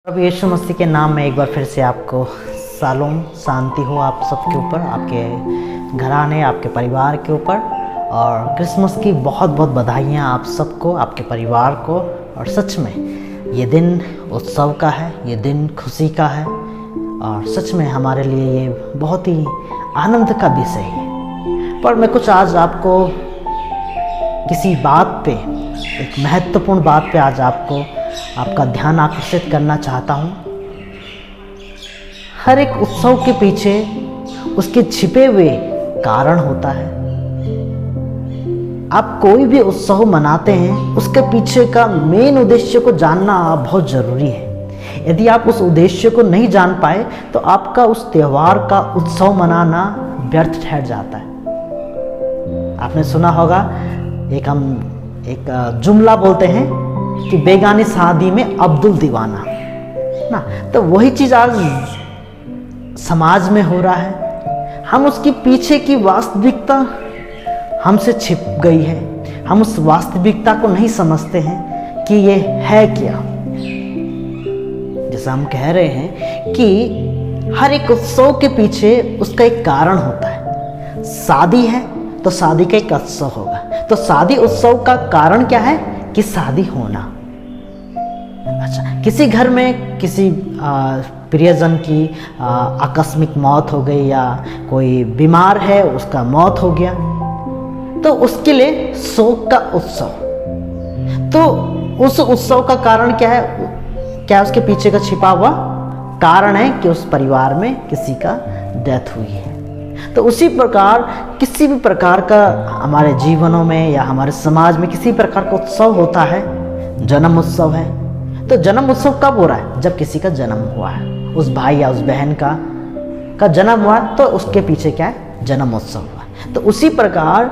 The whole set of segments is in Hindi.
प्रभु यीशु मसीह के नाम में एक बार फिर से आपको शालोम, शांति हो आप सबके ऊपर, आपके घराने, आपके परिवार के ऊपर। और क्रिसमस की बहुत बहुत बधाइयाँ आप सबको, आपके परिवार को। और सच में ये दिन उत्सव का है, ये दिन खुशी का है और सच में हमारे लिए ये बहुत ही आनंद का विषय है। पर मैं कुछ आज आपको किसी बात पे, एक महत्वपूर्ण बात पे आज आपका ध्यान आकर्षित करना चाहता हूँ। हर एक उत्सव के पीछे उसके छिपे हुए कारण होता है। आप कोई भी उत्सव मनाते हैं, उसके पीछे का मेन उद्देश्य को जानना बहुत ज़रूरी है। यदि आप उस उद्देश्य को नहीं जान पाए तो आपका उस त्यौहार का उत्सव मनाना व्यर्थ ठहर जाता है। आपने सुना होगा, एक जुमला बोलते हैं कि बेगानी शादी में अब्दुल दीवाना ना। तो वही चीज़ आज समाज में हो रहा है। हम उसके पीछे की वास्तविकता हमसे छिप गई है। हम उस वास्तविकता को नहीं समझते हैं कि ये है क्या। जैसा हम कह रहे हैं कि हर एक उत्सव के पीछे उसका एक कारण होता है। शादी है तो शादी का एक उत्सव होगा। तो शादी उत्सव का कारण क्या है कि शादी होना। अच्छा, किसी घर में किसी प्रियजन की आकस्मिक मौत हो गई या कोई बीमार है, उसका मौत हो गया, तो उसके लिए शोक का उत्सव। तो उस उत्सव का कारण क्या है? क्या उसके पीछे का छिपा हुआ कारण है कि उस परिवार में किसी का डेथ हुई है। तो उसी प्रकार किसी भी प्रकार का हमारे जीवनों में या हमारे समाज में किसी प्रकार का उत्सव होता है। जन्म उत्सव है, तो जन्म उत्सव कब हो रहा है? जब किसी का जन्म हुआ है, उस भाई या उस बहन का जन्म हुआ, तो उसके पीछे क्या है? जन्म उत्सव हुआ। तो उसी प्रकार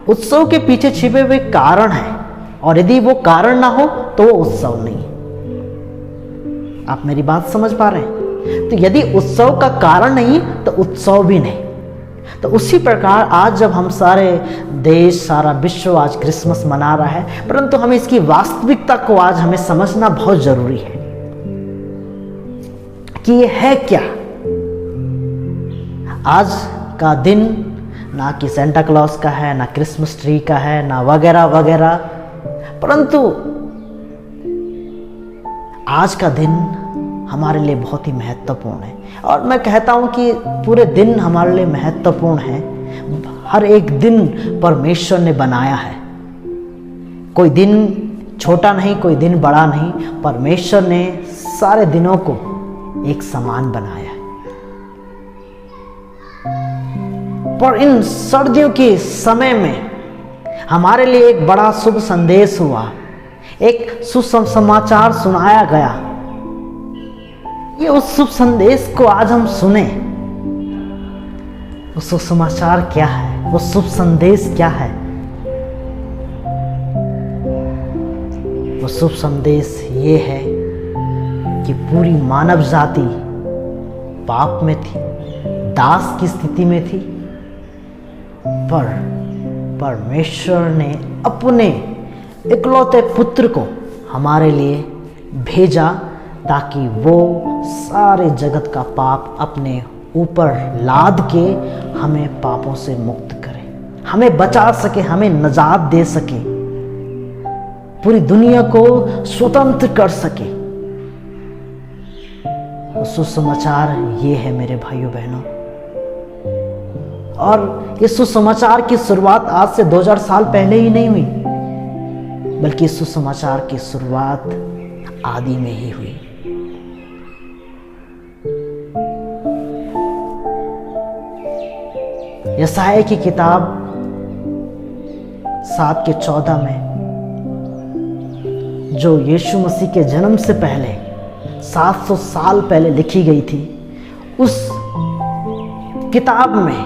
उत्सव के पीछे छिपे हुए कारण है, और यदि वो कारण ना हो तो वो उत्सव नहीं। आप मेरी बात समझ पा रहे हैं? तो यदि उत्सव का कारण नहीं तो उत्सव भी नहीं। तो उसी प्रकार आज जब हम सारे देश, सारा विश्व आज क्रिसमस मना रहा है, परंतु हमें इसकी वास्तविकता को आज हमें समझना बहुत जरूरी है कि ये है क्या। आज का दिन ना कि सेंटा क्लॉज का है, ना क्रिसमस ट्री का है, ना वगैरह वगैरह, परंतु आज का दिन हमारे लिए बहुत ही महत्वपूर्ण है। और मैं कहता हूं कि पूरे दिन हमारे लिए महत्वपूर्ण है। हर एक दिन परमेश्वर ने बनाया है। कोई दिन छोटा नहीं, कोई दिन बड़ा नहीं। परमेश्वर ने सारे दिनों को एक समान बनाया है। पर इन सर्दियों के समय में हमारे लिए एक बड़ा शुभ संदेश हुआ, एक सुसमाचार सुनाया गया। ये उस शुभ संदेश को आज हम सुने। वो शुभ समाचार क्या है? वो शुभ संदेश क्या है? वो शुभ संदेश ये है कि पूरी मानव जाति पाप में थी, दास की स्थिति में थी, पर परमेश्वर ने अपने इकलौते पुत्र को हमारे लिए भेजा ताकि वो सारे जगत का पाप अपने ऊपर लाद के हमें पापों से मुक्त करे, हमें बचा सके, हमें नजात दे सके, पूरी दुनिया को स्वतंत्र कर सके। सुसमाचार ये है मेरे भाइयों बहनों। और ये सुसमाचार की शुरुआत आज से 2000 साल पहले ही नहीं हुई, बल्कि सुसमाचार की शुरुआत आदि में ही हुई। यशायाह की किताब 7:14 में, जो यीशु मसीह के जन्म से पहले 700 साल पहले लिखी गई थी, उस किताब में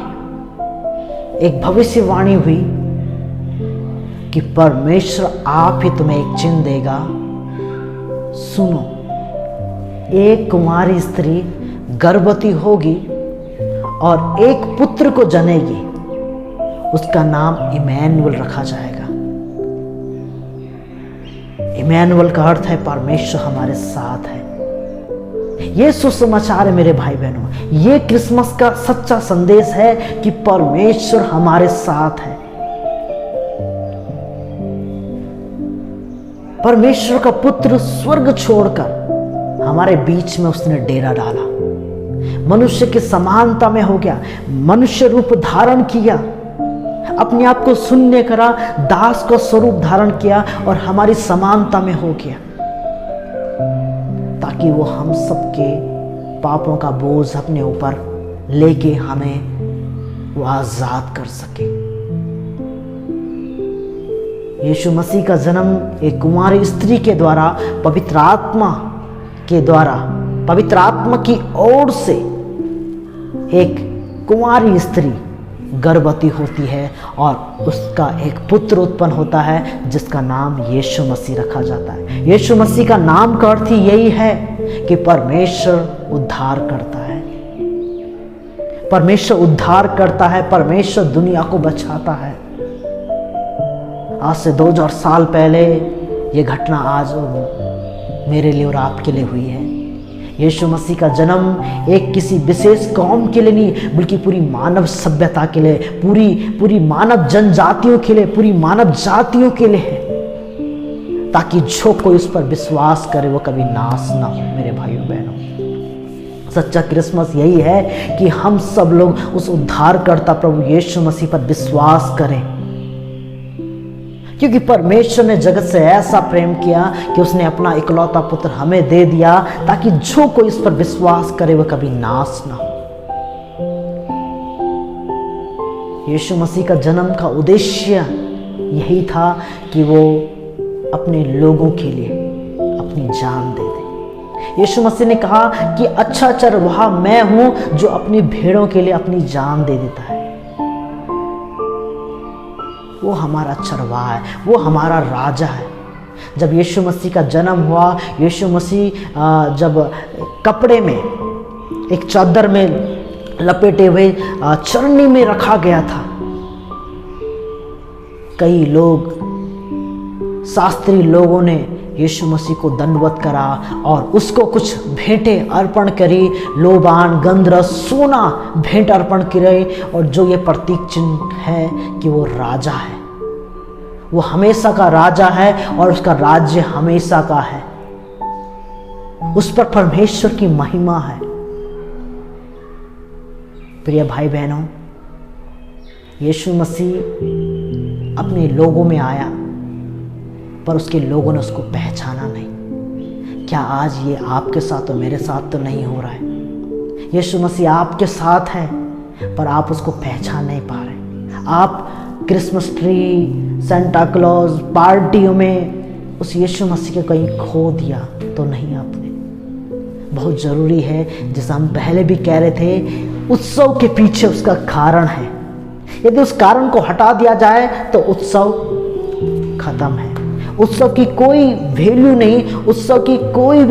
एक भविष्यवाणी हुई कि परमेश्वर आप ही तुम्हें एक चिन्ह देगा। सुनो, एक कुमारी स्त्री गर्भवती होगी और एक पुत्र को जनेगी, उसका नाम इमैनुअल रखा जाएगा। इमैनुअल का अर्थ है परमेश्वर हमारे साथ है। ये सुसमाचार है मेरे भाई बहनों, ये क्रिसमस का सच्चा संदेश है कि परमेश्वर हमारे साथ है। परमेश्वर का पुत्र स्वर्ग छोड़कर हमारे बीच में उसने डेरा डाला, मनुष्य की समानता में हो गया, मनुष्य रूप धारण किया, अपने आप को शून्य करा, दास का स्वरूप धारण किया और हमारी समानता में हो गया, ताकि वो हम सबके पापों का बोझ अपने ऊपर लेके हमें वो आजाद कर सके। यीशु मसीह का जन्म एक कुंवारी स्त्री के द्वारा पवित्र आत्मा की ओर से एक कुंवारी स्त्री गर्भवती होती है और उसका एक पुत्र उत्पन्न होता है जिसका नाम यीशु मसीह रखा जाता है। यीशु मसीह का नाम का अर्थ ही यही है कि परमेश्वर उद्धार करता है, परमेश्वर उद्धार करता है, परमेश्वर दुनिया को बचाता है। आज से 2000 साल पहले ये घटना आज मेरे लिए और आपके लिए हुई है। यीशु मसीह का जन्म एक किसी विशेष कौम के लिए नहीं, बल्कि पूरी मानव सभ्यता के लिए, पूरी मानव जनजातियों के लिए, पूरी मानव जातियों के लिए है, ताकि जो कोई उस पर विश्वास करे वो कभी नाश ना हो। मेरे भाइयों बहनों, सच्चा क्रिसमस यही है कि हम सब लोग उस उद्धारकर्ता प्रभु यीशु मसीह पर विश्वास करें, क्योंकि परमेश्वर ने जगत से ऐसा प्रेम किया कि उसने अपना इकलौता पुत्र हमें दे दिया, ताकि जो कोई इस पर विश्वास करे वह कभी नाश ना हो। यीशु मसीह का जन्म का उद्देश्य यही था कि वो अपने लोगों के लिए अपनी जान दे दे। यीशु मसीह ने कहा कि अच्छा चरवाहा मैं हूं जो अपनी भेड़ों के लिए अपनी जान दे देता है। वो हमारा चरवाहा है, वो हमारा राजा है। जब यीशु मसीह का जन्म हुआ, यीशु मसीह जब कपड़े में, एक चादर में लपेटे हुए चरनी में रखा गया था, कई लोग, शास्त्री लोगों ने यीशु मसीह को दंडवत करा और उसको कुछ भेंटें अर्पण करी, लोबान, गंधरस, सोना भेंट अर्पण करे, और जो ये प्रतीक चिन्ह है कि वो राजा है, वो हमेशा का राजा है और उसका राज्य हमेशा का है, उस पर परमेश्वर की महिमा है। प्रिय भाई बहनों, यीशु मसीह अपने लोगों में आया, पर उसके लोगों ने उसको पहचाना नहीं। क्या आज ये आपके साथ और मेरे साथ तो नहीं हो रहा है? यीशु मसीह आपके साथ है, पर आप उसको पहचान नहीं पा रहे। आप क्रिसमस ट्री, सेंटा क्लॉज पार्टियों में उस यीशु मसीह को कहीं खो दिया तो नहीं आपने। बहुत ज़रूरी है, जैसा हम पहले भी कह रहे थे, उत्सव के पीछे उसका कारण है। यदि उस कारण को हटा दिया जाए तो उत्सव खत्म है। उत्सव की कोई वैल्यू नहीं, उत्सव की कोई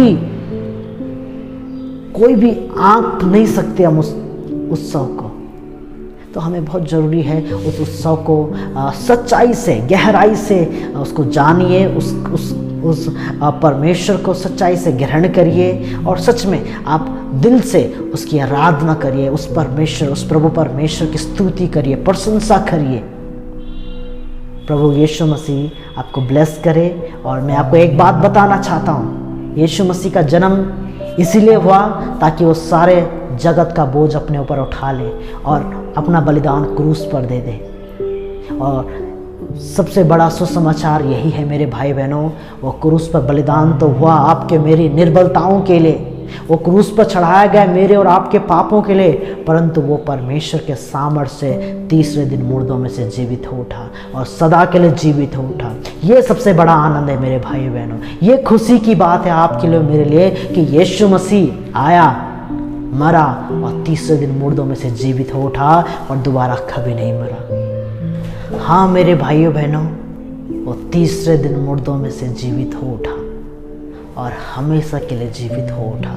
भी आंक नहीं सकते हम उस उत्सव को। तो हमें बहुत ज़रूरी है उस उत्सव को सच्चाई से, गहराई से उसको जानिए, उस परमेश्वर को सच्चाई से ग्रहण करिए और सच में आप दिल से उसकी आराधना करिए, उस परमेश्वर, उस प्रभु परमेश्वर की स्तुति करिए, प्रशंसा करिए। प्रभु यीशु मसीह आपको ब्लेस करे। और मैं आपको एक बात बताना चाहता हूँ, यीशु मसीह का जन्म इसीलिए हुआ ताकि वो सारे जगत का बोझ अपने ऊपर उठा ले और अपना बलिदान क्रूस पर दे दे। और सबसे बड़ा सुसमाचार यही है मेरे भाई बहनों, वो क्रूस पर बलिदान तो हुआ आपके मेरी निर्बलताओं के लिए, वो क्रूस पर चढ़ाया गया मेरे और आपके पापों के लिए, परंतु वो परमेश्वर के सामर्थ्य से तीसरे दिन मुर्दों में से जीवित हो उठा और सदा के लिए जीवित हो उठा। ये सबसे बड़ा आनंद है मेरे भाई बहनों, ये खुशी की बात है आपके लिए, मेरे लिए, कि यीशु मसीह आया, मरा और तीसरे दिन मुर्दों में से जीवित हो उठा और दोबारा कभी नहीं मरा। हाँ मेरे भाइयों बहनों, वो तीसरे दिन मुर्दों में से जीवित हो उठा और हमेशा के लिए जीवित हो उठा।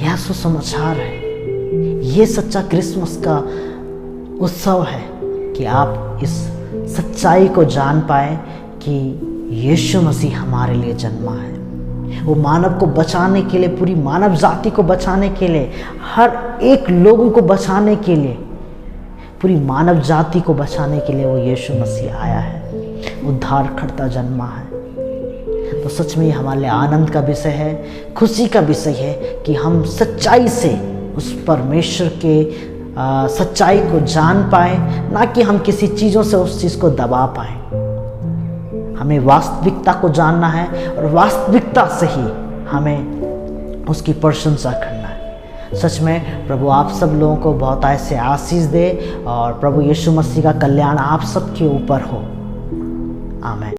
यह सुसमाचार है, ये सच्चा क्रिसमस का उत्सव है कि आप इस सच्चाई को जान पाए कि यीशु मसीह हमारे लिए जन्मा है। वो मानव को बचाने के लिए, पूरी मानव जाति को बचाने के लिए, हर एक लोगों को बचाने के लिए, पूरी मानव जाति को बचाने के लिए वो यीशु मसीह आया है, उद्धारकर्ता जन्मा है। तो सच में ये हमारे लिए आनंद का विषय है, खुशी का विषय है कि हम सच्चाई से उस परमेश्वर के सच्चाई को जान पाए, ना कि हम किसी चीज़ों से उस चीज़ को दबा पाए। हमें वास्तविकता को जानना है और वास्तविकता से ही हमें उसकी प्रशंसा करना है। सच में प्रभु आप सब लोगों को बहुत ऐसे आशीष दे और प्रभु यीशु मसीह का कल्याण आप सबके ऊपर हो। आमीन।